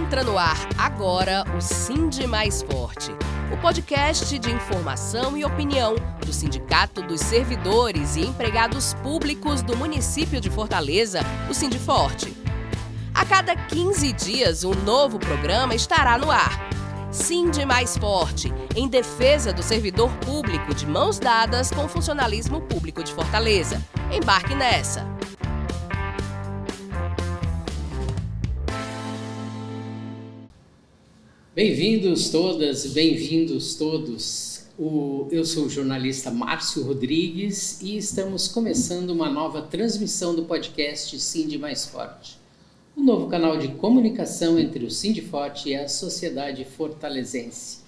Entra no ar agora o Sindi Mais Forte, o podcast de informação e opinião do Sindicato dos Servidores e Empregados Públicos do município de Fortaleza, o Sindiforte. A cada 15 dias, um novo programa estará no ar. Sindi Mais Forte, em defesa do servidor público de mãos dadas com o funcionalismo público de Fortaleza. Embarque nessa! Bem-vindos todas e bem-vindos todos. Eu sou o jornalista Márcio Rodrigues e estamos começando uma nova transmissão do podcast Sindi Mais Forte, um novo canal de comunicação entre o Sindiforte e a sociedade fortalezense.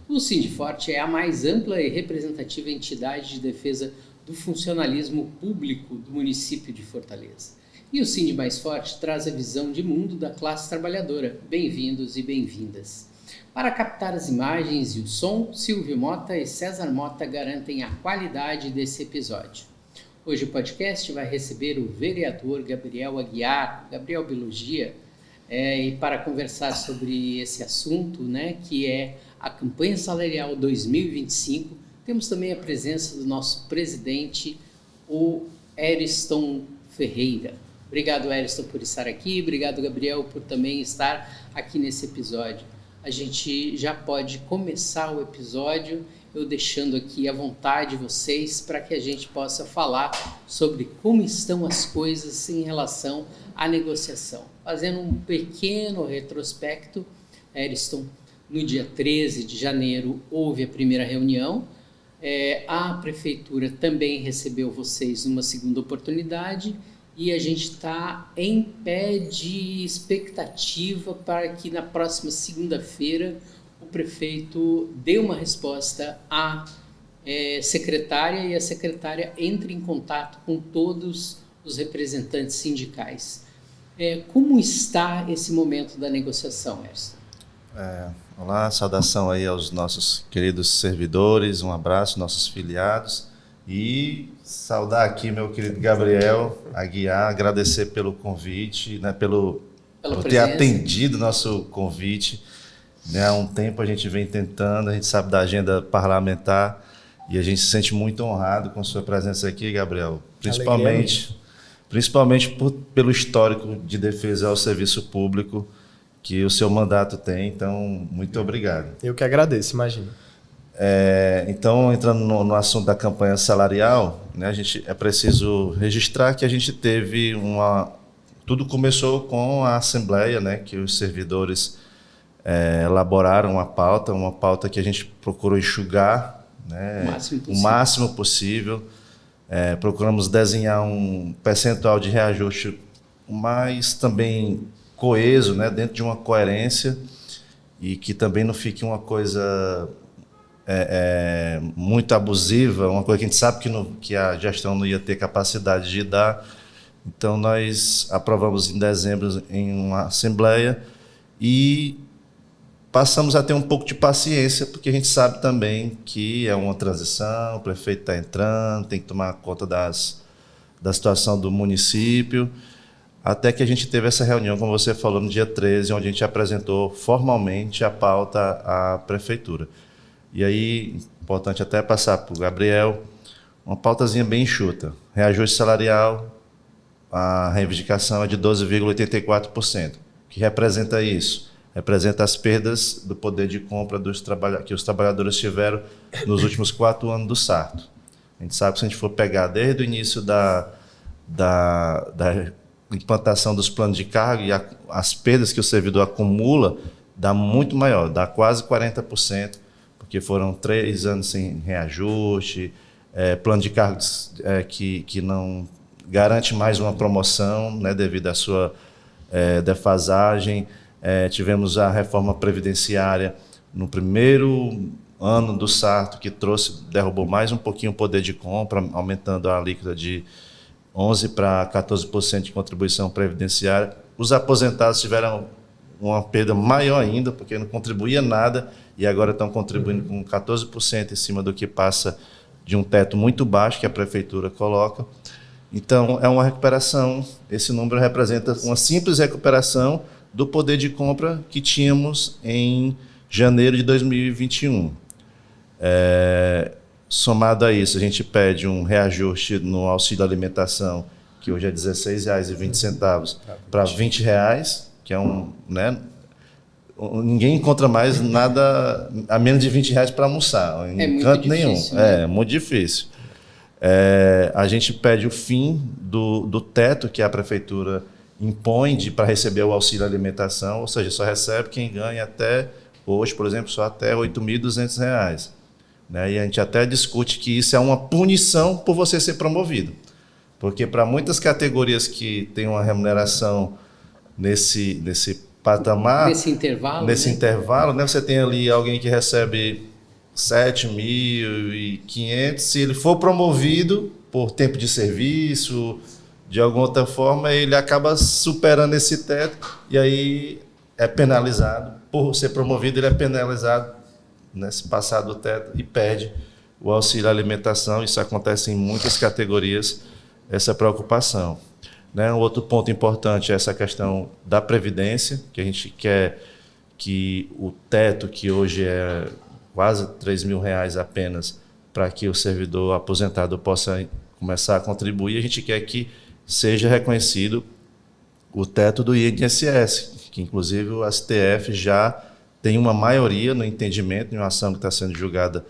O Sindiforte é a mais ampla e representativa entidade de defesa do funcionalismo público do município de Fortaleza. E o Sindi Mais Forte traz a visão de mundo da classe trabalhadora. Bem-vindos e bem-vindas. Para captar as imagens e o som, Silvio Mota e César Mota garantem a qualidade desse episódio. Hoje o podcast vai receber o vereador Gabriel Aguiar, Gabriel Biologia, e para conversar sobre esse assunto, que é a campanha salarial 2025, temos também a presença do nosso presidente, o Eriston Ferreira. Obrigado, Eriston, por estar aqui. Obrigado, Gabriel, por também estar aqui nesse episódio. A gente já pode começar o episódio, eu deixando aqui à vontade vocês para que a gente possa falar sobre como estão as coisas em relação à negociação. Fazendo um pequeno retrospecto, Eriston, no dia 13 de janeiro houve a primeira reunião, a prefeitura também recebeu vocês numa segunda oportunidade e a gente está em pé de expectativa para que na próxima segunda-feira o prefeito dê uma resposta à secretária e a secretária entre em contato com todos os representantes sindicais. Como está esse momento da negociação, Eriston? Olá, saudação aí aos nossos queridos servidores, um abraço, nossos filiados. E saudar aqui meu querido Gabriel Aguiar, agradecer pelo convite, por ter atendido nosso convite. Há um tempo a gente vem tentando, a gente sabe da agenda parlamentar e a gente se sente muito honrado com sua presença aqui, Gabriel. Principalmente pelo histórico de defesa ao serviço público que o seu mandato tem. Então, muito obrigado. Eu que agradeço, imagina. Então, entrando no assunto da campanha salarial, a gente é preciso registrar que a gente teve tudo começou com a assembleia, que os servidores elaboraram uma pauta que a gente procurou enxugar, o máximo possível. Procuramos desenhar um percentual de reajuste mais também coeso, dentro de uma coerência e que também não fique uma coisa muito abusiva, uma coisa que a gente sabe que a gestão não ia ter capacidade de dar. Então, nós aprovamos em dezembro em uma assembleia e passamos a ter um pouco de paciência, porque a gente sabe também que é uma transição, o prefeito está entrando, tem que tomar conta da situação do município, até que a gente teve essa reunião, como você falou, no dia 13, onde a gente apresentou formalmente a pauta à prefeitura. E aí, importante até passar para o Gabriel, uma pautazinha bem enxuta. Reajuste salarial, a reivindicação é de 12,84%. O que representa isso? Representa as perdas do poder de compra que os trabalhadores tiveram nos últimos 4 anos do sarto. A gente sabe que se a gente for pegar desde o início da implantação dos planos de cargo e as perdas que o servidor acumula, dá muito maior, dá quase 40%. Porque foram 3 anos sem reajuste, plano de cargos que não garante mais uma promoção, devido à sua defasagem. Tivemos a reforma previdenciária no primeiro ano do sarto, que derrubou mais um pouquinho o poder de compra, aumentando a alíquota de 11% para 14% de contribuição previdenciária. Os aposentados tiveram uma perda maior ainda, porque não contribuía nada, e agora estão contribuindo com 14% em cima do que passa de um teto muito baixo que a prefeitura coloca. Então, é uma recuperação, esse número representa uma simples recuperação do poder de compra que tínhamos em janeiro de 2021. Somado a isso, a gente pede um reajuste no auxílio alimentação, que hoje é R$ 16,20 para R$ 20, que é né, ninguém encontra mais nada a menos de R$ 20 para almoçar, em canto nenhum. Né? É muito difícil. A gente pede o fim do teto que a prefeitura impõe para receber o auxílio alimentação, ou seja, só recebe quem ganha até, hoje, por exemplo, só até R$ 8.200. Né? E a gente até discute que isso é uma punição por você ser promovido. Porque para muitas categorias que têm uma remuneração nesse patamar, nesse intervalo, né? Você tem ali alguém que recebe 7.500, se ele for promovido por tempo de serviço, de alguma outra forma, ele acaba superando esse teto e aí é penalizado. Por ser promovido, ele é penalizado, né, se passar do teto, e perde o auxílio alimentação. Isso acontece em muitas categorias, essa preocupação. Né? Um outro ponto importante é essa questão da previdência, que a gente quer que o teto, que hoje é quase R$ 3.000 apenas, para que o servidor aposentado possa começar a contribuir, a gente quer que seja reconhecido o teto do INSS, que inclusive o STF já tem uma maioria no entendimento, em uma ação que está sendo julgada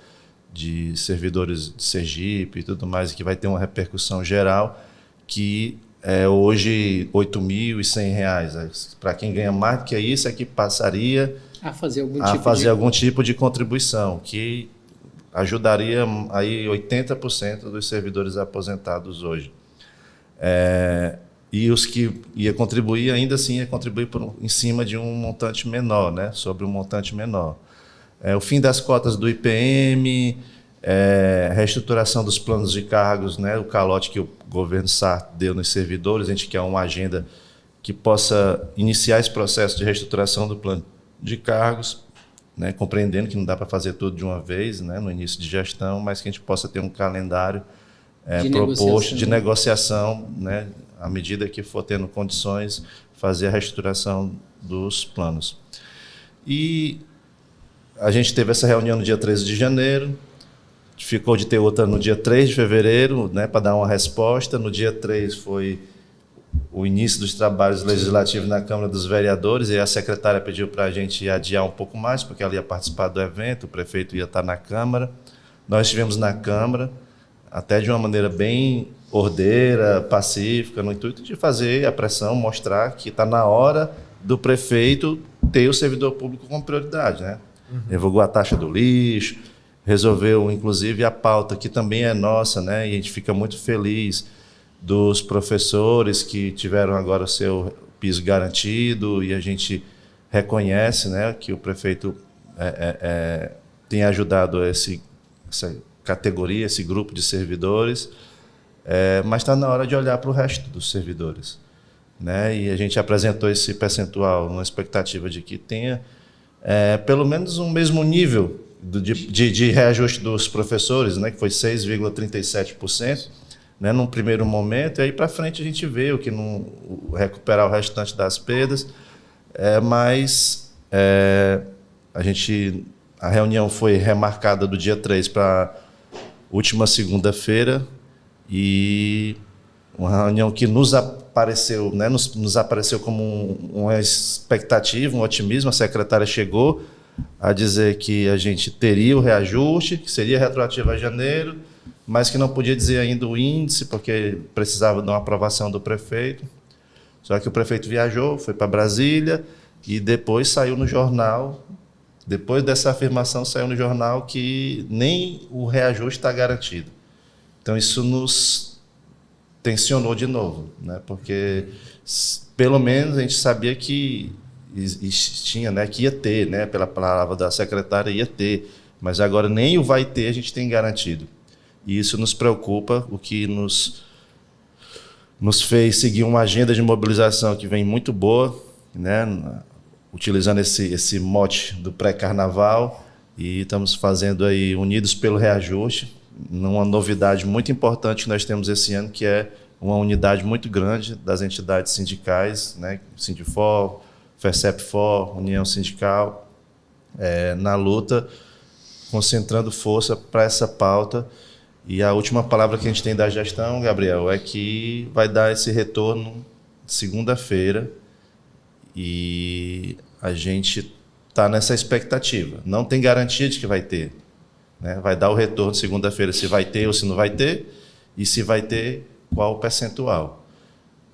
de servidores de Sergipe e tudo mais, que vai ter uma repercussão geral, que é hoje R$ 8.100. Para quem ganha mais do que isso, é que passaria a fazer algum tipo de contribuição, que ajudaria aí 80% dos servidores aposentados hoje. E os que ia contribuir, ainda assim, ia contribuir em cima de um montante menor, né? Sobre um montante menor. O fim das cotas do IPM, reestruturação dos planos de cargos, né? O calote que o governo Sarto deu nos servidores, a gente quer uma agenda que possa iniciar esse processo de reestruturação do plano de cargos, né? Compreendendo que não dá para fazer tudo de uma vez, né? No início de gestão, mas que a gente possa ter um calendário proposto de negociação, né? À medida que for tendo condições, fazer a reestruturação dos planos. E a gente teve essa reunião no dia 13 de janeiro, ficou de ter outra no dia 3 de fevereiro, né, para dar uma resposta. No dia 3 foi o início dos trabalhos legislativos na Câmara dos Vereadores, e a secretária pediu para a gente adiar um pouco mais, porque ela ia participar do evento, o prefeito ia estar na Câmara. Nós estivemos na Câmara, até de uma maneira bem ordeira, pacífica, no intuito de fazer a pressão, mostrar que está na hora do prefeito ter o servidor público como prioridade, né? Revogou a taxa do lixo, resolveu, inclusive, a pauta que também é nossa, né? E a gente fica muito feliz dos professores que tiveram agora o seu piso garantido, e a gente reconhece, né, que o prefeito tem ajudado essa categoria, esse grupo de servidores. Mas está na hora de olhar para o resto dos servidores, né? E a gente apresentou esse percentual numa expectativa de que tenha pelo menos um mesmo nível de reajuste dos professores, né? Que foi 6,37%, né? Num primeiro momento, e aí para frente a gente vê o que não recuperar o restante das perdas. Mas a reunião foi remarcada do dia 3 para última segunda-feira, e uma reunião que nos apareceu, né, nos apareceu como uma expectativa, um otimismo. A secretária chegou a dizer que a gente teria o reajuste, que seria retroativo a janeiro, mas que não podia dizer ainda o índice, porque precisava de uma aprovação do prefeito. Só que o prefeito viajou, foi para Brasília, e depois saiu no jornal, depois dessa afirmação saiu no jornal que nem o reajuste está garantido. Então, isso nos tensionou de novo, né? Porque, pelo menos, a gente sabia que tinha, né, que ia ter, né, pela palavra da secretária, ia ter, mas agora nem o vai ter a gente tem garantido. E isso nos preocupa, o que nos fez seguir uma agenda de mobilização que vem muito boa, né, utilizando esse mote do pré-carnaval, e estamos fazendo aí Unidos pelo Reajuste, uma novidade muito importante que nós temos esse ano, que é uma unidade muito grande das entidades sindicais, né, Sindifor, FECEPFOR, União Sindical, na luta, concentrando força para essa pauta. E a última palavra que a gente tem da gestão, Gabriel, é que vai dar esse retorno segunda-feira e a gente está nessa expectativa. Não tem garantia de que vai ter, né? Vai dar o retorno segunda-feira se vai ter ou se não vai ter, e se vai ter, qual o percentual.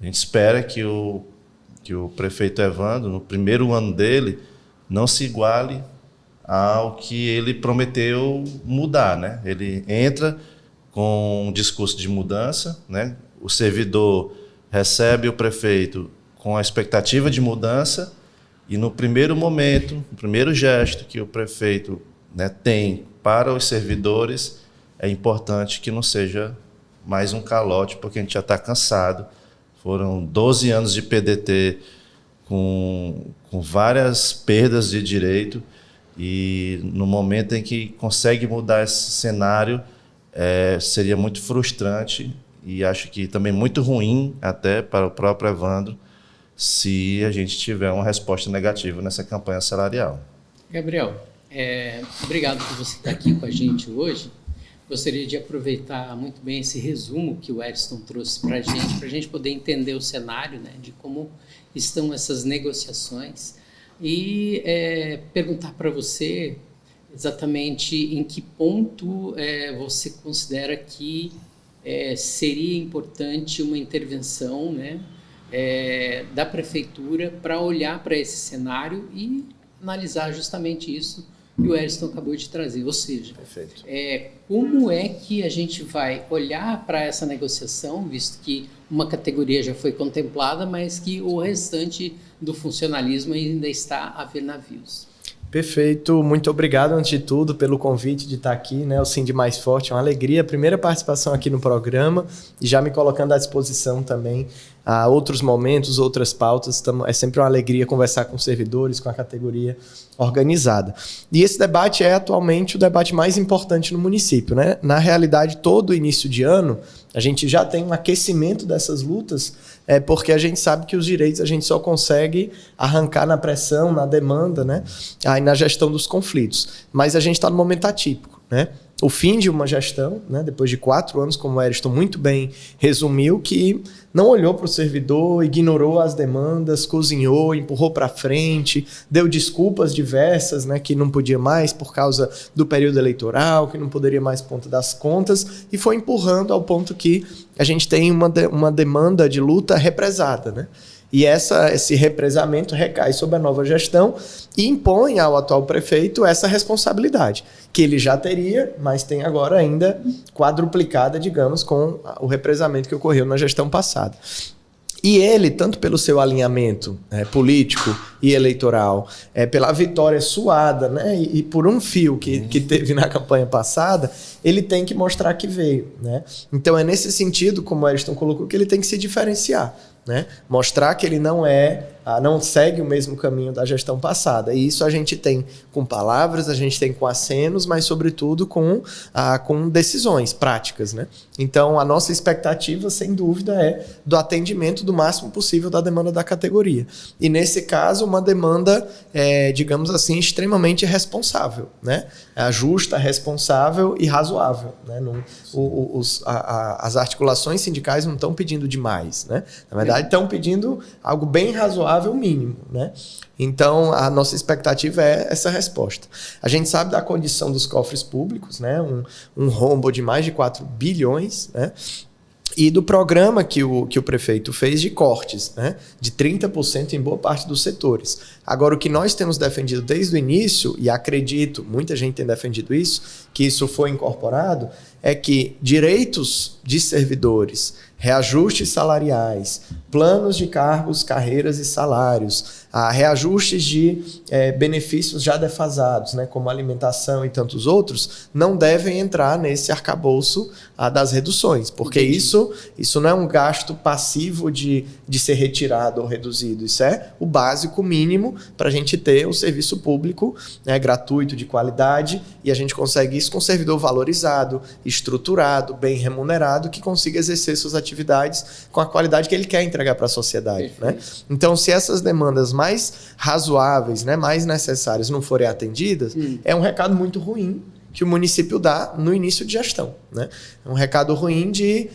A gente espera que o prefeito Evandro, no primeiro ano dele, não se iguale ao que ele prometeu mudar, né? Ele entra com um discurso de mudança, né? O servidor recebe o prefeito com a expectativa de mudança e no primeiro momento, no primeiro gesto que o prefeito, né, tem para os servidores, é importante que não seja mais um calote, porque a gente já está cansado. Foram 12 anos de PDT com várias perdas de direito e no momento em que consegue mudar esse cenário, seria muito frustrante e acho que também muito ruim até para o próprio Evandro se a gente tiver uma resposta negativa nessa campanha salarial. Gabriel, obrigado por você estar aqui com a gente hoje. Gostaria de aproveitar muito bem esse resumo que o Ariston trouxe para a gente poder entender o cenário, né, de como estão essas negociações e perguntar para você exatamente em que ponto você considera que seria importante uma intervenção, né, da prefeitura para olhar para esse cenário e analisar justamente isso que o Ariston acabou de trazer, ou seja, perfeito. Como é que a gente vai olhar para essa negociação, visto que uma categoria já foi contemplada, mas que o restante do funcionalismo ainda está a ver navios. Perfeito, muito obrigado antes de tudo pelo convite de estar aqui, né? O Sind Mais Forte é uma alegria, primeira participação aqui no programa e já me colocando à disposição também a outros momentos, outras pautas. É sempre uma alegria conversar com os servidores, com a categoria organizada. E esse debate é atualmente o debate mais importante no município, né? Na realidade, todo início de ano, a gente já tem um aquecimento dessas lutas, porque a gente sabe que os direitos a gente só consegue arrancar na pressão, na demanda, né? Aí na gestão dos conflitos. Mas a gente está no momento atípico, né? O fim de uma gestão, né? Depois de 4 anos, como o Ariston muito bem resumiu, que não olhou para o servidor, ignorou as demandas, cozinhou, empurrou para frente, deu desculpas diversas, né, que não podia mais por causa do período eleitoral, que não poderia mais por conta das contas, e foi empurrando ao ponto que a gente tem uma demanda de luta represada, né? E esse represamento recai sobre a nova gestão e impõe ao atual prefeito essa responsabilidade, que ele já teria, mas tem agora ainda quadruplicada, digamos, com o represamento que ocorreu na gestão passada. E ele, tanto pelo seu alinhamento político e eleitoral, pela vitória suada, né, e por um fio que teve na campanha passada, ele tem que mostrar que veio, né? Então é nesse sentido, como o Ariston colocou, que ele tem que se diferenciar, né? Mostrar que ele não segue o mesmo caminho da gestão passada. E isso a gente tem com palavras, a gente tem com acenos, mas sobretudo com decisões práticas, né? Então a nossa expectativa, sem dúvida, é do atendimento do máximo possível da demanda da categoria. E nesse caso, uma demanda, digamos assim, extremamente responsável, né? Justa, responsável e razoável, né? As articulações sindicais não estão pedindo demais, né? Na verdade, estão pedindo algo bem razoável mínimo, né? Então, a nossa expectativa é essa resposta. A gente sabe da condição dos cofres públicos, né? Um rombo de mais de 4 bilhões, né? E do programa que o prefeito fez de cortes, né, de 30% em boa parte dos setores. Agora, o que nós temos defendido desde o início, e acredito, muita gente tem defendido isso, que isso foi incorporado, é que direitos de servidores, reajustes salariais, planos de cargos, carreiras e salários, reajustes de benefícios já defasados, né, como alimentação e tantos outros, não devem entrar nesse arcabouço das reduções, porque isso não é um gasto passivo de ser retirado ou reduzido, isso é o básico mínimo para a gente ter o serviço público, né, gratuito, de qualidade, e a gente consegue isso com o servidor valorizado, estruturado, bem remunerado, que consiga exercer suas atividades com a qualidade que ele quer entregar para a sociedade. Né? Então, se essas demandas mais razoáveis, né, mais necessárias não forem atendidas, é um recado muito ruim que o município dá no início de gestão. Né? É um recado ruim de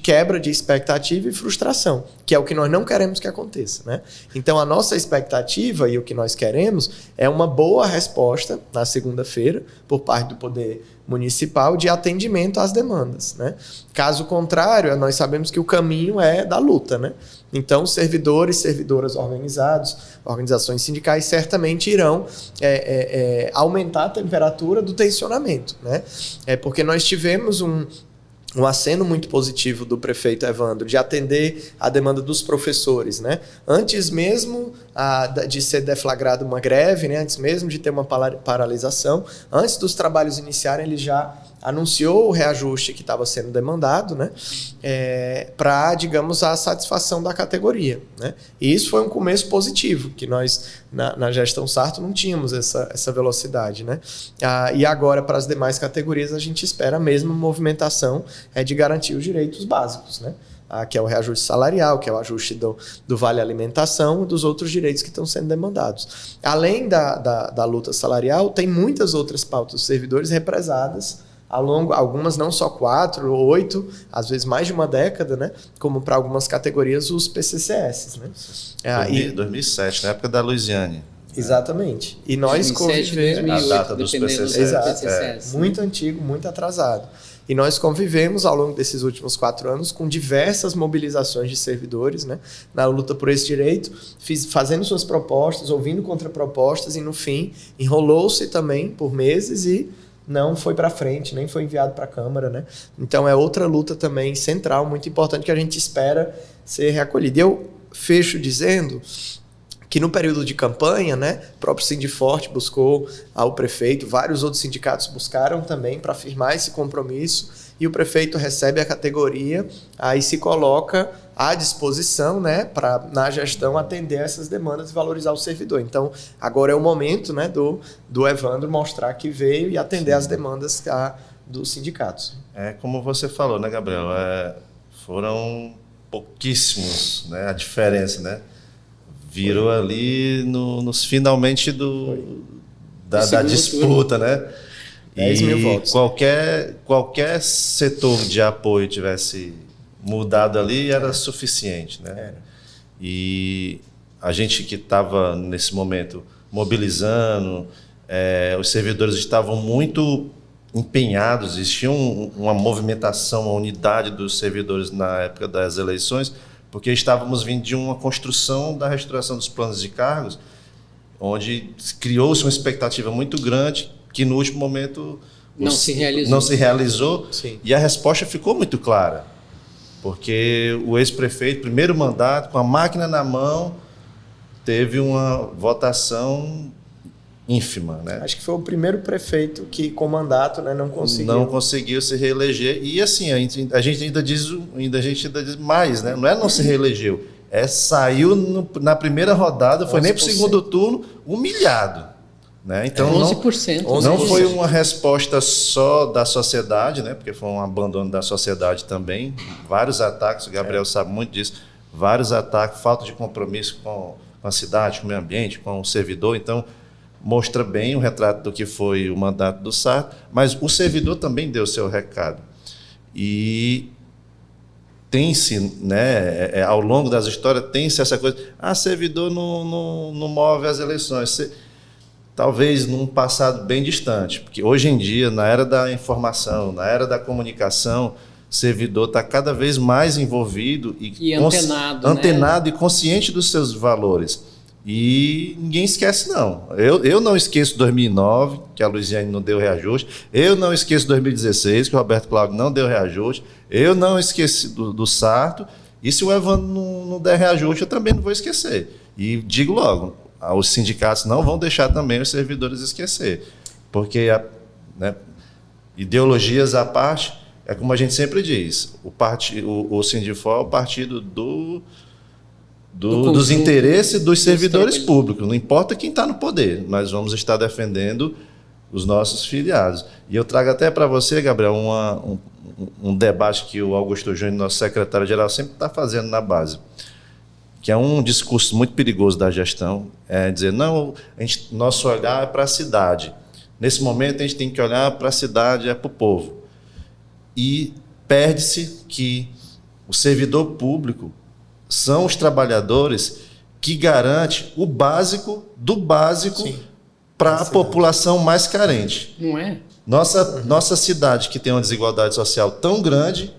quebra de expectativa e frustração, que é o que nós não queremos que aconteça. Né? Então, a nossa expectativa e o que nós queremos é uma boa resposta na segunda-feira, por parte do Poder Municipal, de atendimento às demandas. Né? Caso contrário, nós sabemos que o caminho é da luta. Né? Então, servidores, servidoras organizados, organizações sindicais, certamente irão aumentar a temperatura do tensionamento. Né? Porque nós tivemos um aceno muito positivo do prefeito Evandro de atender a demanda dos professores. Né? Antes mesmo de ser deflagrada uma greve, né? Antes mesmo de ter uma paralisação, antes dos trabalhos iniciarem, ele já anunciou o reajuste que estava sendo demandado, né? Para, digamos, a satisfação da categoria. Né? E isso foi um começo positivo, que nós, na gestão Sarto, não tínhamos essa velocidade. Né? E agora, para as demais categorias, a gente espera a mesma movimentação de garantir os direitos básicos, né? Que é o reajuste salarial, que é o ajuste do Vale Alimentação e dos outros direitos que estão sendo demandados. Além da luta salarial, tem muitas outras pautas dos servidores represadas ao longo, algumas não só 4 ou 8, às vezes mais de uma década, né? Como para algumas categorias os PCCS. Né? 2007, na época da Luiziane. Exatamente. E nós 2007, 2008, a data dos PCCS. Exato. Muito antigo, muito atrasado. E nós convivemos ao longo desses últimos 4 anos com diversas mobilizações de servidores, né, na luta por esse direito, fazendo suas propostas, ouvindo contrapropostas e, no fim, enrolou-se também por meses e não foi para frente, nem foi enviado para a Câmara. Né? Então, é outra luta também central, muito importante, que a gente espera ser reacolhida. E eu fecho dizendo que no período de campanha, né, o próprio Sindiforte buscou ao prefeito, vários outros sindicatos buscaram também para afirmar esse compromisso, e o prefeito recebe a categoria e se coloca à disposição, né, para na gestão atender essas demandas e valorizar o servidor. Então, agora é o momento, né, do Evandro mostrar que veio e atender as demandas dos sindicatos. Como você falou, né, Gabriel? Foram pouquíssimos, né, a diferença, né? Virou ali nos finalmente da disputa, né? 10 mil votos. Qualquer setor de apoio tivesse mudado ali era suficiente, né? Era. E a gente que estava nesse momento mobilizando, os servidores estavam muito empenhados, existia uma movimentação, uma unidade dos servidores na época das eleições, porque estávamos vindo de uma construção da restauração dos planos de cargos, onde criou-se uma expectativa muito grande que no último momento não se realizou. Sim. E a resposta ficou muito clara, porque o ex-prefeito, primeiro mandato, com a máquina na mão, teve uma votação ínfima. Né? Acho que foi o primeiro prefeito que, com mandato, né, não conseguiu se reeleger. E assim, a gente ainda diz mais, né? Não é não se reelegeu, saiu na primeira rodada, foi 11%. Nem para o segundo turno, humilhado. Né? Então, 11%. Não foi uma resposta só da sociedade, né? Porque foi um abandono da sociedade também. Vários ataques, o Gabriel sabe muito disso, vários ataques, falta de compromisso com a cidade, com o meio ambiente, com o servidor. Então, mostra bem o retrato do que foi o mandato do Sarto, mas o servidor também deu seu recado. E tem-se, né, ao longo das histórias, tem-se essa coisa, servidor não move as eleições. Talvez num passado bem distante, porque hoje em dia, na era da informação, na era da comunicação, o servidor está cada vez mais envolvido e antenado, né? E consciente dos seus valores. E ninguém esquece, não. Eu não esqueço 2009, que a Luiziane não deu reajuste. Eu não esqueço 2016, que o Roberto Cláudio não deu reajuste. Eu não esqueci do Sarto. E se o Evandro não der reajuste, eu também não vou esquecer. E digo logo, os sindicatos não vão deixar também os servidores esquecer. Porque, né, ideologias à parte, é como a gente sempre diz, o Sindifor é o partido dos interesses dos servidores públicos. Não importa quem está no poder, nós vamos estar defendendo os nossos filiados. E eu trago até para você, Gabriel, um debate que o Augusto Júnior, nosso secretário-geral, sempre está fazendo na base, que é um discurso muito perigoso da gestão, é dizer, não, nosso olhar é para a cidade. Nesse momento, a gente tem que olhar para a cidade, é para o povo. E perde-se que o servidor público são os trabalhadores que garante o básico do básico para a população mais carente. Não é? Nossa cidade, que tem uma desigualdade social tão grande,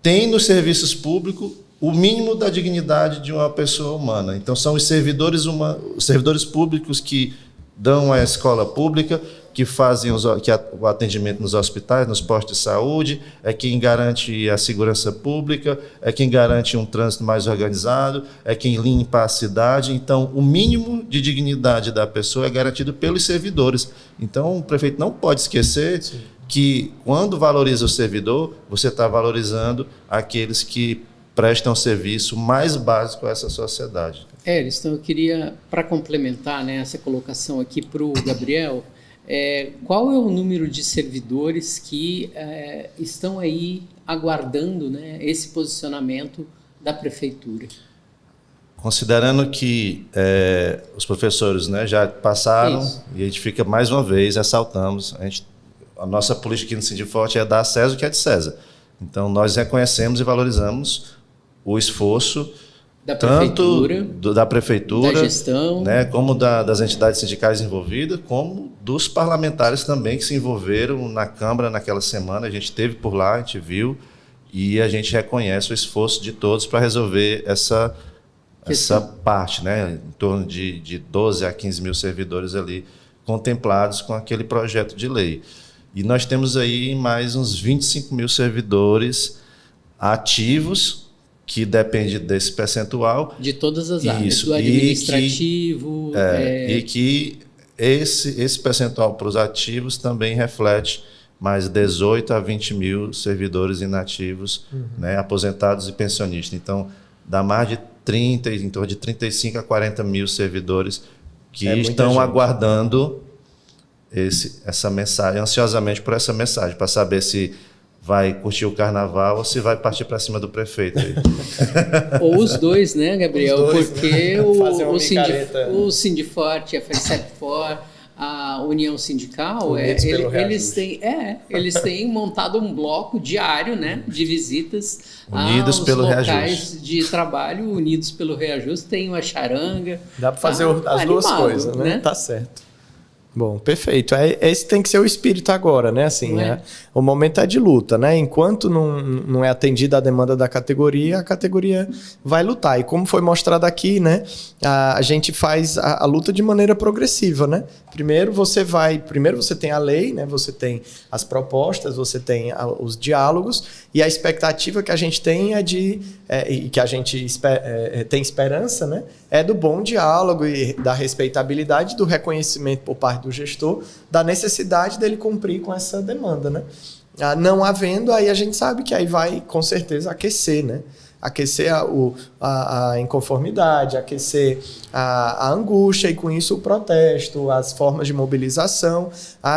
tem nos serviços públicos o mínimo da dignidade de uma pessoa humana. Então, são os servidores públicos que dão a escola pública, que fazem o atendimento nos hospitais, nos postos de saúde, é quem garante a segurança pública, é quem garante um trânsito mais organizado, é quem limpa a cidade. Então, o mínimo de dignidade da pessoa é garantido pelos servidores. Então, o prefeito não pode esquecer que, quando valoriza o servidor, você está valorizando aqueles que prestam serviço mais básico a essa sociedade. Então eu queria, para complementar, né, essa colocação aqui para o Gabriel, qual é o número de servidores que estão aí aguardando, né, esse posicionamento da prefeitura? Considerando que os professores, né, já passaram, e a gente fica mais uma vez, ressaltamos, a nossa política aqui no Sindiforte é dar a César o que é de César. Então, nós reconhecemos e valorizamos o esforço da prefeitura, tanto da prefeitura, da gestão, né, como das entidades sindicais envolvidas, como dos parlamentares também que se envolveram na Câmara naquela semana. A gente esteve por lá, a gente viu, e a gente reconhece o esforço de todos para resolver essa parte, né, em torno de 12 a 15 mil servidores ali contemplados com aquele projeto de lei. E nós temos aí mais uns 25 mil servidores ativos, que depende desse percentual. De todas as áreas, do administrativo. E que esse percentual para os ativos também reflete mais 18 a 20 mil servidores inativos, né, aposentados e pensionistas. Então, dá mais de 30, em torno de 35 a 40 mil servidores que estão aguardando essa mensagem, ansiosamente por essa mensagem, para saber se vai curtir o carnaval ou se vai partir para cima do prefeito. Aí. Ou os dois, né, Gabriel? Porque né? o Sindiforte, a FECEPFOR, a União Sindical, eles têm montado um bloco diário, né, de visitas Unidos aos pelo locais reajuste. de trabalho, Unidos pelo Reajuste. Tem uma charanga. Dá para fazer as duas coisas, né? Tá certo. Bom, perfeito. Esse tem que ser o espírito agora, né? Assim, o momento é de luta, né? Enquanto não é atendida a demanda da categoria, a categoria vai lutar. E como foi mostrado aqui, né? A gente faz a luta de maneira progressiva, né? Primeiro você tem a lei, né? Você tem as propostas, você tem os diálogos, e a expectativa que a gente tem e que a gente tem esperança, né? É do bom diálogo e da respeitabilidade, do reconhecimento por parte do gestor, da necessidade dele cumprir com essa demanda, né? Não havendo, aí a gente sabe que aí vai, com certeza, aquecer, né? Aquecer a inconformidade, aquecer a angústia, e com isso o protesto, as formas de mobilização,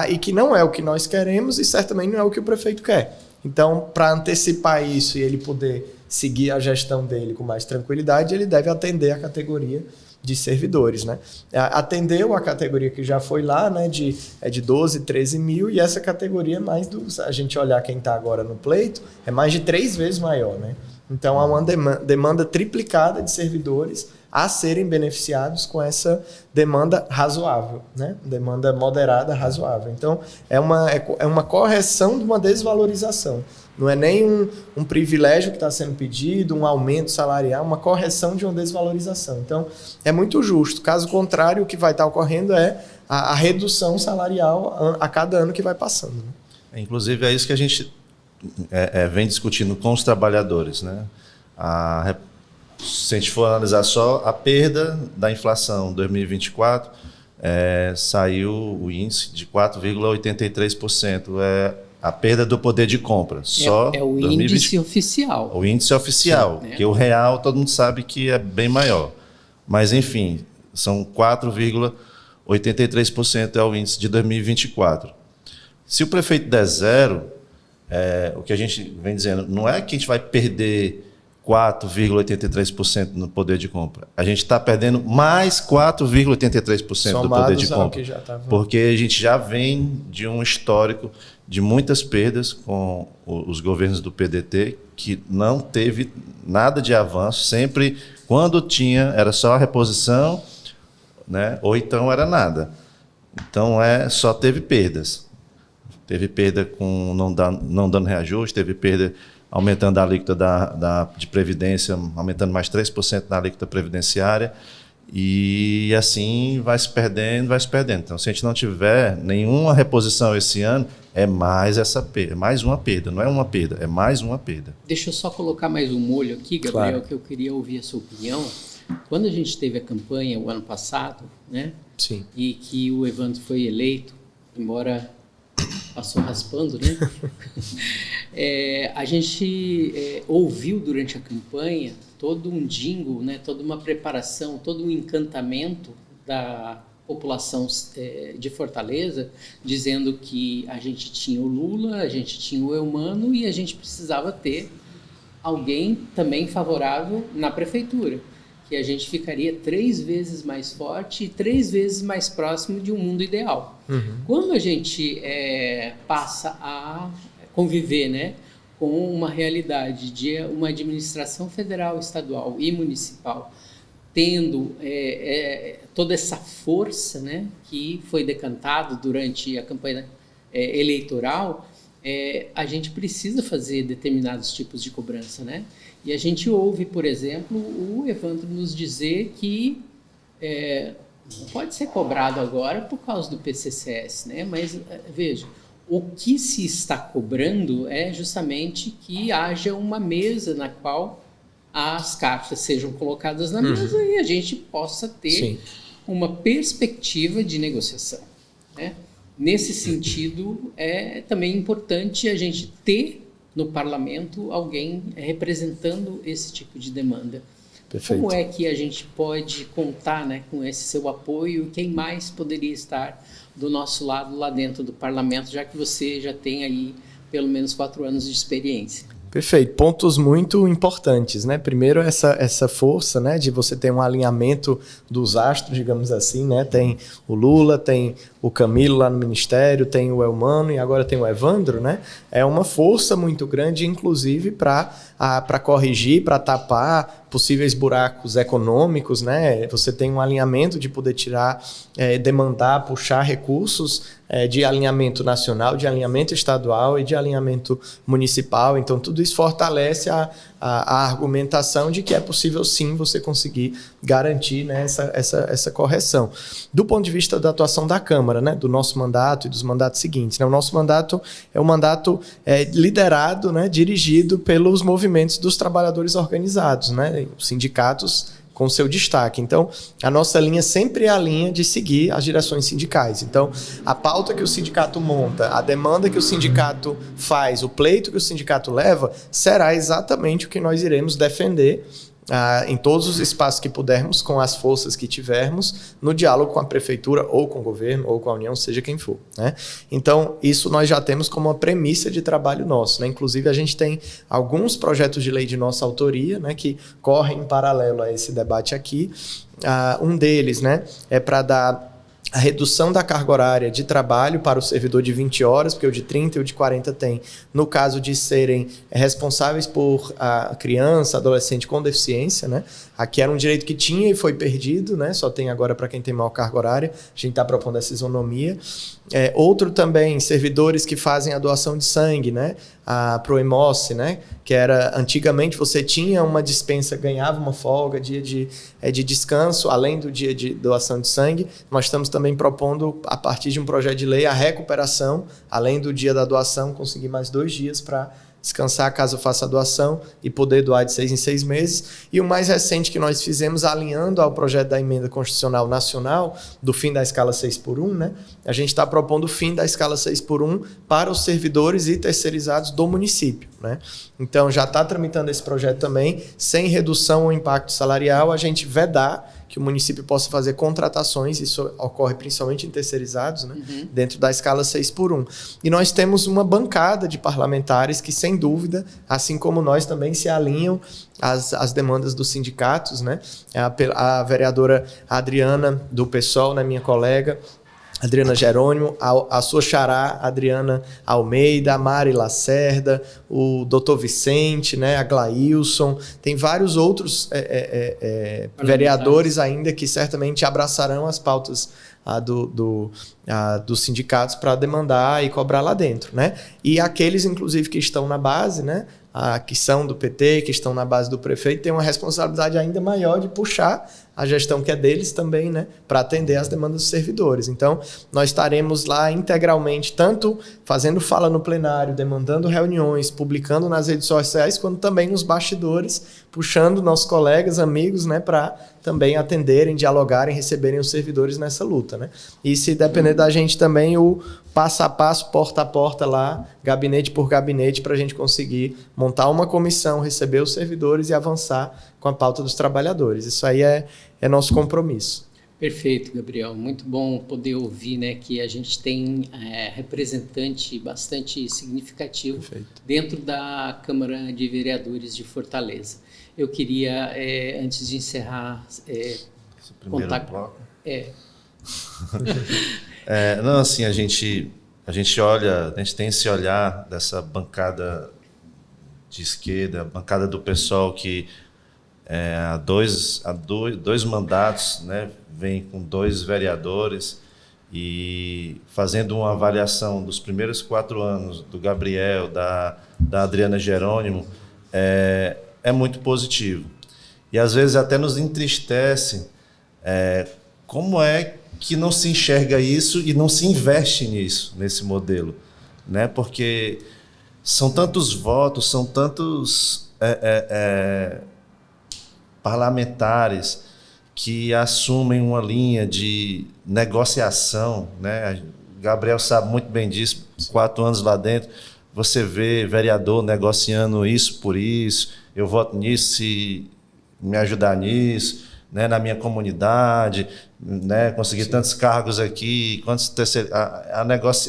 e que não é o que nós queremos e certamente não é o que o prefeito quer. Então, para antecipar isso e ele poder seguir a gestão dele com mais tranquilidade, ele deve atender a categoria de servidores, né? Atendeu a categoria que já foi lá, né, de 12, 13 mil, e essa categoria se a gente olhar quem está agora no pleito, é mais de 3 vezes maior, né? Então, há uma demanda triplicada de servidores a serem beneficiados com essa demanda razoável, né? Demanda moderada, razoável. Então, é uma correção de uma desvalorização. Não é nem um privilégio que está sendo pedido, um aumento salarial, uma correção de uma desvalorização. Então, é muito justo. Caso contrário, o que vai estar ocorrendo é a redução salarial a cada ano que vai passando, né? Inclusive, é isso que a gente vem discutindo com os trabalhadores, né? Se a gente for analisar só a perda da inflação em 2024, saiu o índice de 4,83%. A perda do poder de compra. Só o índice oficial. O índice oficial, sim, né? Que o real todo mundo sabe que é bem maior. Mas, enfim, são 4,83%. 83% é o índice de 2024. Se o prefeito der zero, o que a gente vem dizendo, não é que a gente vai perder 4,83% no poder de compra. A gente está perdendo mais 4,83% do poder de compra. Porque a gente já vem de um histórico de muitas perdas com os governos do PDT, que não teve nada de avanço. Sempre, quando tinha, era só a reposição, né? Ou então era nada. Então, só teve perdas. Teve perda com não dando reajuste, teve perda aumentando a alíquota de previdência, aumentando mais 3% na alíquota previdenciária, e assim vai se perdendo, vai se perdendo. Então, se a gente não tiver nenhuma reposição esse ano, é mais essa perda, mais uma perda, não é uma perda, é mais uma perda. Deixa eu só colocar mais um molho aqui, Gabriel, claro, que eu queria ouvir a sua opinião. Quando a gente teve a campanha o ano passado, né? Sim. E que o Evandro foi eleito, embora passou raspando, né? A gente ouviu durante a campanha todo um jingle, né? Toda uma preparação, todo um encantamento da população de Fortaleza, dizendo que a gente tinha o Lula, a gente tinha o Eumano e a gente precisava ter alguém também favorável na prefeitura, que a gente ficaria 3 vezes mais forte e 3 vezes mais próximo de um mundo ideal. Uhum. Quando a gente passa a conviver, né, com uma realidade de uma administração federal, estadual e municipal, tendo toda essa força, né, que foi decantado durante a campanha eleitoral, a gente precisa fazer determinados tipos de cobrança, né? E a gente ouve, por exemplo, o Evandro nos dizer que não pode ser cobrado agora por causa do PCCS, né? Mas, veja, o que se está cobrando é justamente que haja uma mesa na qual as cartas sejam colocadas na mesa e a gente possa ter uma perspectiva de negociação, né? Nesse sentido, é também importante a gente ter no parlamento alguém representando esse tipo de demanda. Perfeito. Como é que a gente pode contar, né, com esse seu apoio? Quem mais poderia estar do nosso lado lá dentro do parlamento, já que você já tem aí pelo menos 4 anos de experiência? Perfeito. Pontos muito importantes, né? Primeiro, essa força, né, de você ter um alinhamento dos astros, digamos assim, né? Tem o Lula, tem o Camilo lá no Ministério, tem o Eumano e agora tem o Evandro, né? É uma força muito grande, inclusive, para corrigir, para tapar possíveis buracos econômicos, né? Você tem um alinhamento de poder tirar, demandar, puxar recursos de alinhamento nacional, de alinhamento estadual e de alinhamento municipal. Então, tudo isso fortalece a argumentação de que é possível, sim, você conseguir garantir, né, essa correção. Do ponto de vista da atuação da Câmara, né, do nosso mandato e dos mandatos seguintes, né, o nosso mandato é um mandato liderado, né, dirigido pelos movimentos dos trabalhadores organizados, né, os sindicatos com seu destaque. Então, a nossa linha sempre é a linha de seguir as direções sindicais. Então, a pauta que o sindicato monta, a demanda que o sindicato faz, o pleito que o sindicato leva, será exatamente o que nós iremos defender em todos os espaços que pudermos, com as forças que tivermos, no diálogo com a prefeitura, ou com o governo, ou com a União, seja quem for, né? Então, isso nós já temos como uma premissa de trabalho nosso, né? Inclusive, a gente tem alguns projetos de lei de nossa autoria, né, que correm em paralelo a esse debate aqui. Um deles, né, é para dar a redução da carga horária de trabalho para o servidor de 20 horas, porque o de 30 e o de 40 tem, no caso de serem responsáveis por a criança, adolescente com deficiência, né? Aqui era um direito que tinha e foi perdido, né? Só tem agora para quem tem maior carga horária. A gente está propondo essa isonomia. Outro também, servidores que fazem a doação de sangue, né? Pro Hemoce, né? Que era, antigamente você tinha uma dispensa, ganhava uma folga, dia de descanso, além do dia de doação de sangue. Nós estamos também propondo, a partir de um projeto de lei, a recuperação, além do dia da doação, conseguir mais 2 dias para descansar caso faça a doação e poder doar de 6 em 6 meses. E o mais recente que nós fizemos, alinhando ao projeto da Emenda Constitucional Nacional, do fim da escala 6x1, né? A gente está propondo o fim da escala 6x1 para os servidores e terceirizados do município, né? Então, já está tramitando esse projeto também, sem redução ou impacto salarial, a gente vedar que o município possa fazer contratações, isso ocorre principalmente em terceirizados, né? Dentro da escala 6x1. E nós temos uma bancada de parlamentares que, sem dúvida, assim como nós, também se alinham às demandas dos sindicatos, né? A vereadora Adriana, do PSOL, né, minha colega, Adriana Jerônimo, a sua xará, Adriana Almeida, a Mari Lacerda, o Dr. Vicente, né, a Glailson, tem vários outros vereadores ainda que certamente abraçarão as pautas dos sindicatos para demandar e cobrar lá dentro, né? E aqueles, inclusive, que estão na base, né, que são do PT, que estão na base do prefeito, têm uma responsabilidade ainda maior de puxar a gestão que é deles também, né, para atender às demandas dos servidores. Então, nós estaremos lá integralmente, tanto fazendo fala no plenário, demandando reuniões, publicando nas redes sociais, quanto também nos bastidores, puxando nossos colegas, amigos, né, para também atenderem, dialogarem, receberem os servidores nessa luta, né? E se depender da gente também, o passo a passo, porta a porta lá, gabinete por gabinete, para a gente conseguir montar uma comissão, receber os servidores e avançar com a pauta dos trabalhadores. Isso aí é nosso compromisso. Perfeito, Gabriel. Muito bom poder ouvir, né, que a gente tem representante bastante significativo dentro da Câmara de Vereadores de Fortaleza. Eu queria, antes de encerrar, primeiro bloco. Não, assim, a gente olha, a gente tem esse olhar dessa bancada de esquerda, a bancada do PSOL que há dois mandatos, né, vem com 2 vereadores e fazendo uma avaliação dos primeiros 4 anos do Gabriel, da Adriana Jerônimo, é muito positivo. E às vezes até nos entristece como é que não se enxerga isso e não se investe nisso, nesse modelo, né? Porque são tantos votos, são tantos parlamentares que assumem uma linha de negociação, né? O Gabriel sabe muito bem disso, 4 anos lá dentro, você vê vereador negociando isso por isso, eu voto nisso se me ajudar nisso, né, na minha comunidade, né, conseguir tantos cargos aqui, quantos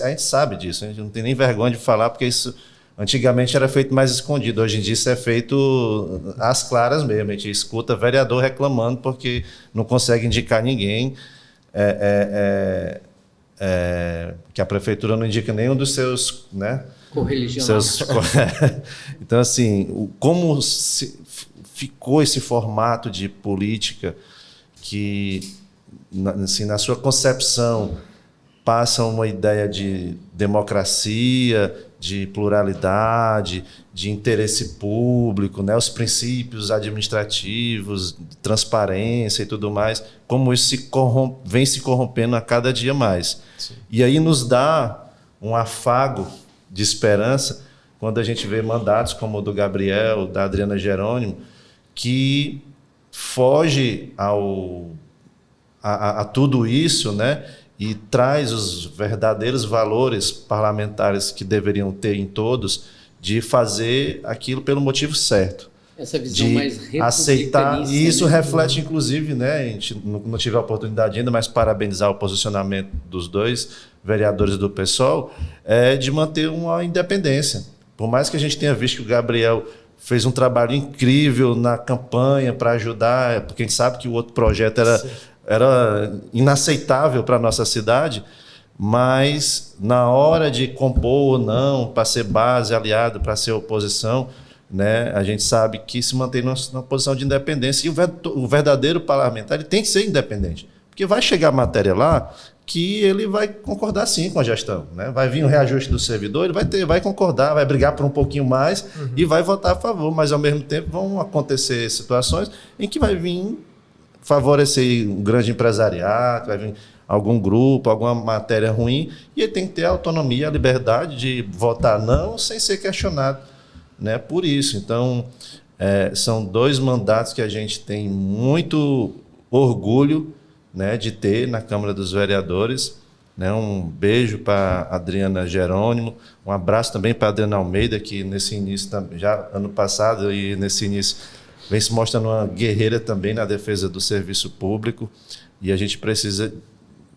a gente sabe disso, a gente não tem nem vergonha de falar, porque isso antigamente era feito mais escondido, hoje em dia isso é feito às claras mesmo, a gente escuta vereador reclamando porque não consegue indicar ninguém, que a prefeitura não indica nenhum dos seus, né, correligionários. Então, assim, como ficou esse formato de política que, assim, na sua concepção, passa uma ideia de democracia, de pluralidade, de interesse público, né? Os princípios administrativos, transparência e tudo mais, como isso vem se corrompendo a cada dia mais. Sim. E aí nos dá um afago de esperança quando a gente vê mandatos como o do Gabriel, da Adriana Jerônimo, que foge a tudo isso, né? E traz os verdadeiros valores parlamentares que deveriam ter em todos, de fazer aquilo pelo motivo certo. Essa visão de mais aceitar, e isso, né? reflete, inclusive, né? A gente não tive a oportunidade ainda, mas parabenizar o posicionamento dos 2 vereadores do PSOL, de manter uma independência. Por mais que a gente tenha visto que o Gabriel fez um trabalho incrível na campanha para ajudar, porque a gente sabe que o outro projeto era inaceitável para a nossa cidade, mas na hora de compor ou não, para ser base, aliado, para ser oposição, né, a gente sabe que se mantém numa posição de independência, e o verdadeiro parlamentar ele tem que ser independente, porque vai chegar a matéria lá que ele vai concordar sim com a gestão, né? Vai vir um reajuste do servidor, ele vai concordar, vai brigar por um pouquinho mais e vai votar a favor, mas ao mesmo tempo vão acontecer situações em que vai vir favorecer um grande empresariado, vai vir algum grupo, alguma matéria ruim, e ele tem que ter a autonomia, a liberdade de votar não sem ser questionado, né, por isso. Então, são 2 mandatos que a gente tem muito orgulho, né, de ter na Câmara dos Vereadores, né? Um beijo para a Adriana Jerônimo, um abraço também para a Adriana Almeida, que nesse início, já ano passado e nesse início, vem se mostrando uma guerreira também na defesa do serviço público, e a gente precisa,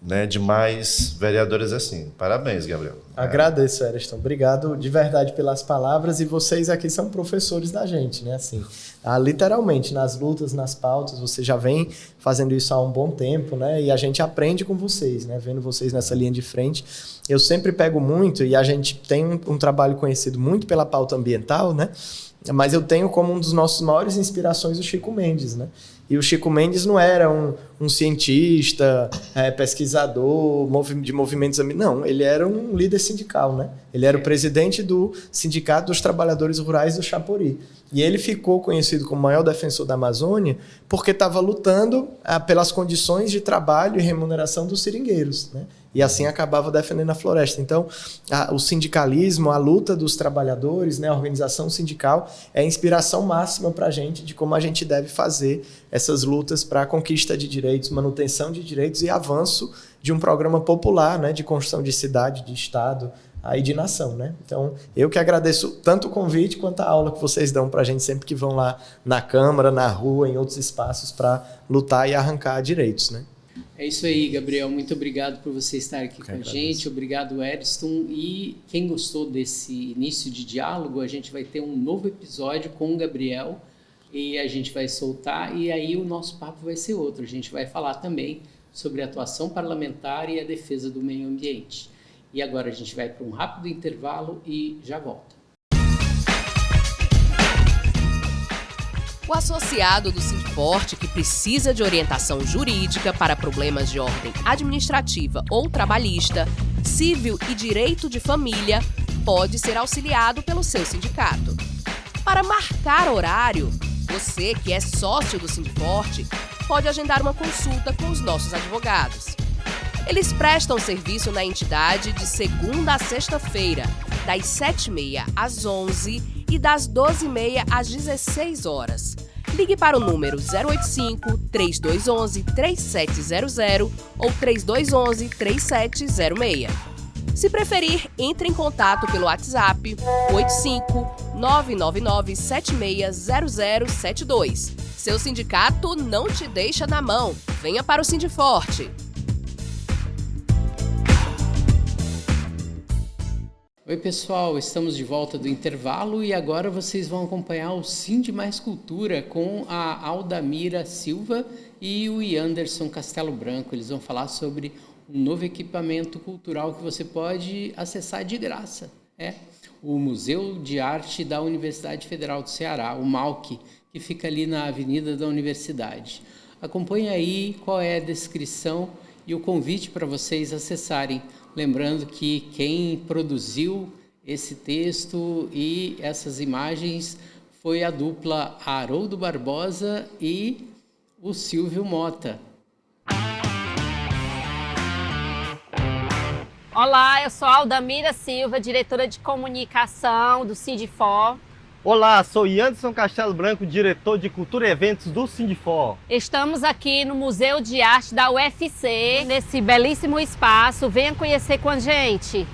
né, de mais vereadores assim. Parabéns, Gabriel. Agradeço, Ariston. Obrigado de verdade pelas palavras, e vocês aqui são professores da gente, né? Assim, literalmente, nas lutas, nas pautas, você já vem fazendo isso há um bom tempo, né? E a gente aprende com vocês, né? Vendo vocês nessa linha de frente. Eu sempre pego muito, e a gente tem um trabalho conhecido muito pela pauta ambiental, né? Mas eu tenho como um dos nossos maiores inspirações o Chico Mendes, né? E o Chico Mendes não era um cientista, pesquisador de movimentos... Não, ele era um líder sindical, né? Ele era o presidente do Sindicato dos Trabalhadores Rurais do Chapuri. E ele ficou conhecido como o maior defensor da Amazônia porque estava lutando pelas condições de trabalho e remuneração dos seringueiros, né? E assim acabava defendendo a floresta. Então, o sindicalismo, a luta dos trabalhadores, né, a organização sindical é a inspiração máxima para a gente de como a gente deve fazer essas lutas para a conquista de direitos, manutenção de direitos e avanço de um programa popular, né, de construção de cidade, de estado e de nação, né? Então, eu que agradeço tanto o convite quanto a aula que vocês dão para a gente sempre que vão lá na Câmara, na rua, em outros espaços para lutar e arrancar direitos, né? É isso aí, Gabriel. Muito obrigado por você estar aqui com a gente. Obrigado, Ariston. E quem gostou desse início de diálogo, a gente vai ter um novo episódio com o Gabriel e a gente vai soltar, e aí o nosso papo vai ser outro. A gente vai falar também sobre a atuação parlamentar e a defesa do meio ambiente. E agora a gente vai para um rápido intervalo e já volta. O associado do Sindforte que precisa de orientação jurídica para problemas de ordem administrativa ou trabalhista, civil e direito de família pode ser auxiliado pelo seu sindicato. Para marcar horário, você que é sócio do Sindforte pode agendar uma consulta com os nossos advogados. Eles prestam serviço na entidade de segunda a sexta-feira, das 7h30 às 11h e das 12h30 às 16 horas. Ligue para o número 085-3211-3700 ou 3211-3706. Se preferir, entre em contato pelo WhatsApp 85-999-760072. Seu sindicato não te deixa na mão. Venha para o Sindforte. Oi pessoal, estamos de volta do intervalo e agora vocês vão acompanhar o Sind Mais Cultura com a Aldamira Silva e o Anderson Castelo Branco. Eles vão falar sobre um novo equipamento cultural que você pode acessar de graça. O Museu de Arte da Universidade Federal do Ceará, o MAUC, que fica ali na Avenida da Universidade. Acompanhe aí qual é a descrição e o convite para vocês acessarem. Lembrando que quem produziu esse texto e essas imagens foi a dupla Haroldo Barbosa e o Silvio Mota. Olá, eu sou a Aldamira Silva, diretora de comunicação do Sindfor. Olá, sou Anderson Castelo Branco, diretor de Cultura e Eventos do Sindfor. Estamos aqui no Museu de Arte da UFC, nesse belíssimo espaço. Venha conhecer com a gente.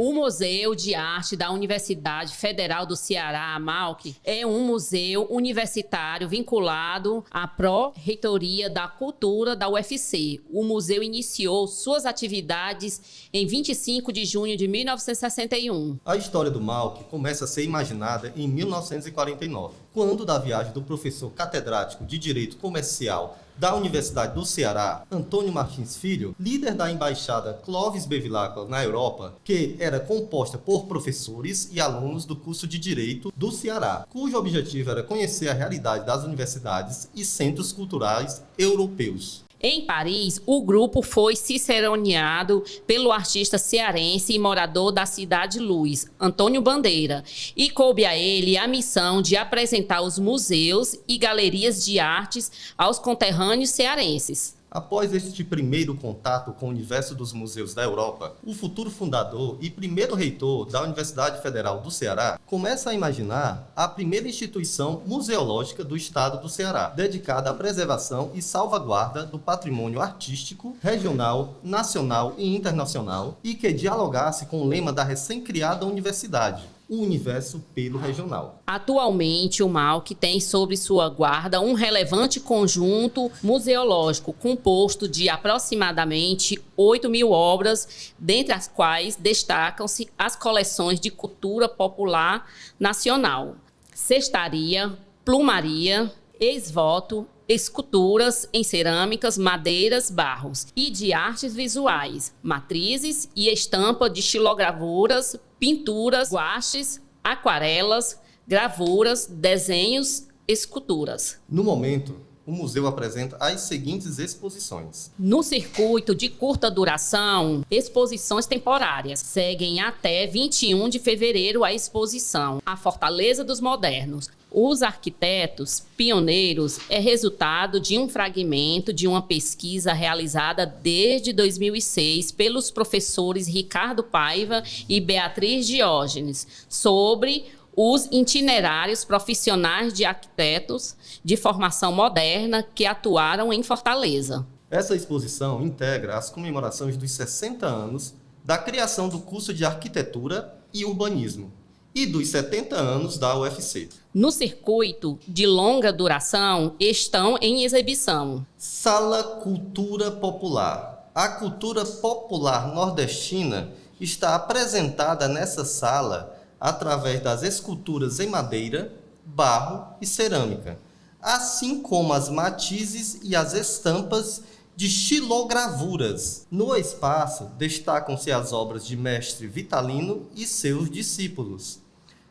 O Museu de Arte da Universidade Federal do Ceará, MAUC, é um museu universitário vinculado à Pró-Reitoria da Cultura da UFC. O museu iniciou suas atividades em 25 de junho de 1961. A história do MAUC começa a ser imaginada em 1949, quando da viagem do professor catedrático de Direito Comercial da Universidade do Ceará, Antônio Martins Filho, líder da embaixada Clovis Bevilacqua na Europa, que era composta por professores e alunos do curso de Direito do Ceará, cujo objetivo era conhecer a realidade das universidades e centros culturais europeus. Em Paris, o grupo foi ciceroneado pelo artista cearense e morador da Cidade Luz, Antônio Bandeira, e coube a ele a missão de apresentar os museus e galerias de artes aos conterrâneos cearenses. Após este primeiro contato com o universo dos museus da Europa, o futuro fundador e primeiro reitor da Universidade Federal do Ceará começa a imaginar a primeira instituição museológica do estado do Ceará, dedicada à preservação e salvaguarda do patrimônio artístico, regional, nacional e internacional, e que dialogasse com o lema da recém-criada universidade: o universo pelo regional. Atualmente, o MAUC tem sob sua guarda um relevante conjunto museológico composto de aproximadamente 8.000 obras, dentre as quais destacam-se as coleções de cultura popular nacional, cestaria, plumaria, ex-voto, esculturas em cerâmicas, madeiras, barros e de artes visuais, matrizes e estampa de xilogravuras, pinturas, guaches, aquarelas, gravuras, desenhos, esculturas. No momento, o museu apresenta as seguintes exposições. No circuito de curta duração, exposições temporárias. Seguem até 21 de fevereiro a exposição A Fortaleza dos Modernos. Os arquitetos pioneiros é resultado de um fragmento de uma pesquisa realizada desde 2006 pelos professores Ricardo Paiva e Beatriz Diógenes sobre os itinerários profissionais de arquitetos de formação moderna que atuaram em Fortaleza. Essa exposição integra as comemorações dos 60 anos da criação do curso de Arquitetura e Urbanismo e dos 70 anos da UFC. No circuito de longa duração estão em exibição Sala Cultura Popular. A cultura popular nordestina está apresentada nessa sala através das esculturas em madeira, barro e cerâmica, assim como as matizes e as estampas de xilogravuras. No espaço destacam-se as obras de Mestre Vitalino e seus discípulos,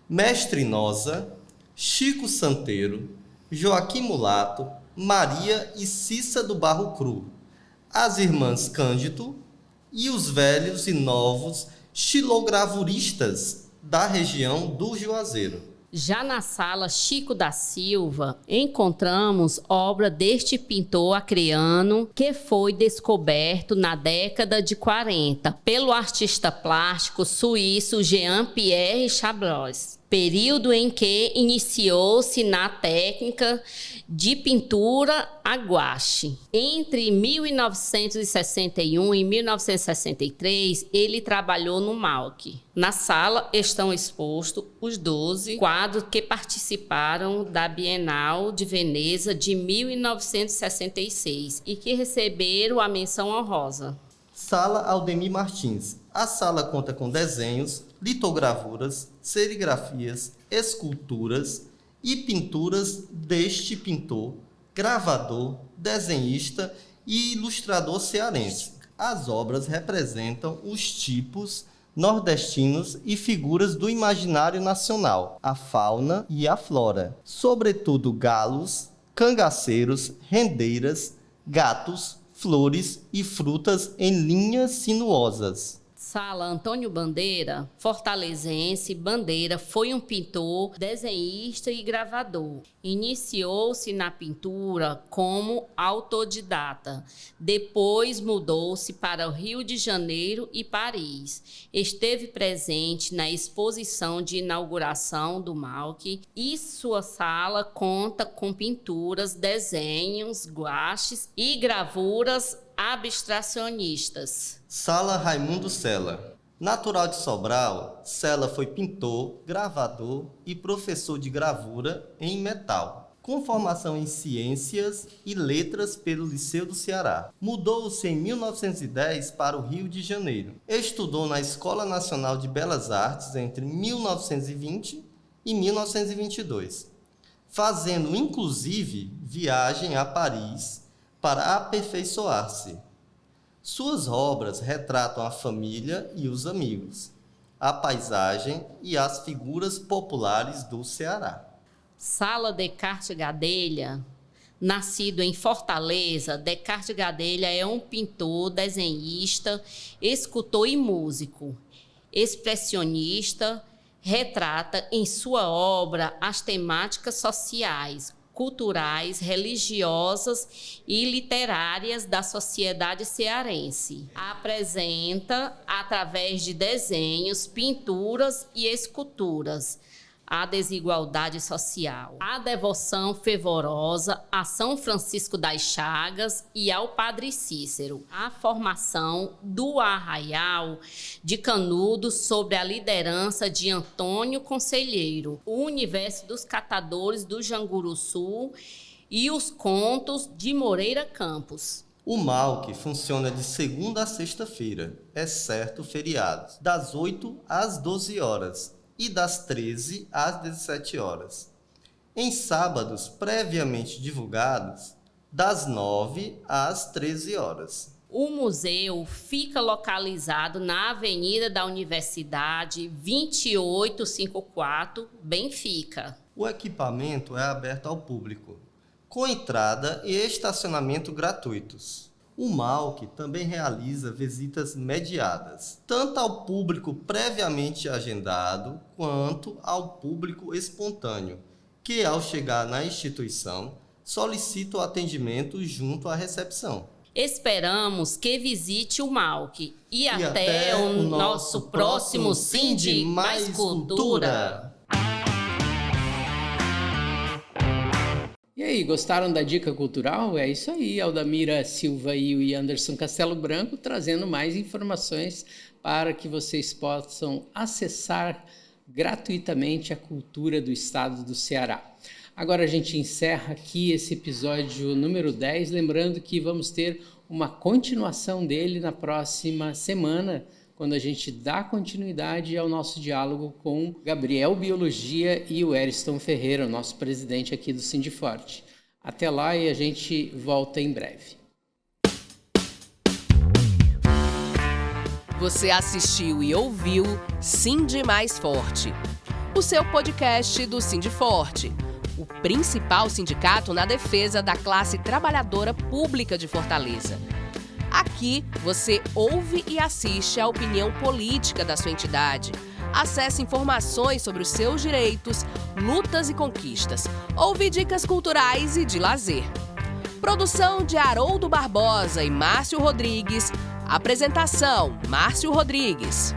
Mestre Noza, Chico Santeiro, Joaquim Mulato, Maria e Cissa do Barro Cru, as irmãs Cândido e os velhos e novos xilogravuristas da região do Juazeiro. Já na sala Chico da Silva, encontramos obra deste pintor acreano que foi descoberto na década de 40 pelo artista plástico suíço Jean-Pierre Chabrois, período em que iniciou-se na técnica de pintura a guache. Entre 1961 e 1963, ele trabalhou no MAUC. Na sala estão expostos os 12 quadros que participaram da Bienal de Veneza de 1966 e que receberam a menção honrosa. Sala Aldemir Martins. A sala conta com desenhos, litogravuras, serigrafias, esculturas e pinturas deste pintor, gravador, desenhista e ilustrador cearense. As obras representam os tipos nordestinos e figuras do imaginário nacional, a fauna e a flora, sobretudo galos, cangaceiros, rendeiras, gatos, flores e frutas em linhas sinuosas. Sala Antônio Bandeira, fortalezense. Bandeira foi um pintor, desenhista e gravador. Iniciou-se na pintura como autodidata. Depois mudou-se para o Rio de Janeiro e Paris. Esteve presente na exposição de inauguração do MAUC e sua sala conta com pinturas, desenhos, guaches e gravuras abstracionistas. Sala Raimundo Sela. Natural de Sobral, Sela foi pintor, gravador e professor de gravura em metal, com formação em Ciências e Letras pelo Liceu do Ceará. Mudou-se em 1910 para o Rio de Janeiro. Estudou na Escola Nacional de Belas Artes entre 1920 e 1922, fazendo inclusive viagem a Paris para aperfeiçoar-se. Suas obras retratam a família e os amigos, a paisagem e as figuras populares do Ceará. Sala Descartes Gadelha. Nascido em Fortaleza, Descartes Gadelha é um pintor, desenhista, escultor e músico. Expressionista, retrata em sua obra as temáticas sociais, culturais, religiosas e literárias da sociedade cearense. Apresenta, através de desenhos, pinturas e esculturas, à desigualdade social, à devoção fervorosa a São Francisco das Chagas e ao Padre Cícero, a formação do Arraial de Canudos sob a liderança de Antônio Conselheiro, o universo dos catadores do Janguruçu e os contos de Moreira Campos. O MAUC funciona de segunda a sexta-feira, exceto feriados, das 8 às 12 horas e das 13 às 17 horas. Em sábados previamente divulgados, das 9 às 13 horas. O museu fica localizado na Avenida da Universidade 2854, Benfica. O equipamento é aberto ao público, com entrada e estacionamento gratuitos. O MAUC também realiza visitas mediadas, tanto ao público previamente agendado, quanto ao público espontâneo, que ao chegar na instituição, solicita o atendimento junto à recepção. Esperamos que visite o MAUC e até o nosso próximo Sindi Mais Cultura. E aí, gostaram da dica cultural? É isso aí, Aldamira Silva e o Anderson Castelo Branco trazendo mais informações para que vocês possam acessar gratuitamente a cultura do estado do Ceará. Agora a gente encerra aqui esse episódio número 10, lembrando que vamos ter uma continuação dele na próxima semana, quando a gente dá continuidade ao nosso diálogo com Gabriel Biologia e o Eriston Ferreira, o nosso presidente aqui do Sindiforte. Até lá e a gente volta em breve. Você assistiu e ouviu Sindi Mais Forte, o seu podcast do Sindiforte, o principal sindicato na defesa da classe trabalhadora pública de Fortaleza. Aqui você ouve e assiste a opinião política da sua entidade. Acesse informações sobre os seus direitos, lutas e conquistas. Ouve dicas culturais e de lazer. Produção de Haroldo Barbosa e Márcio Rodrigues. Apresentação: Márcio Rodrigues.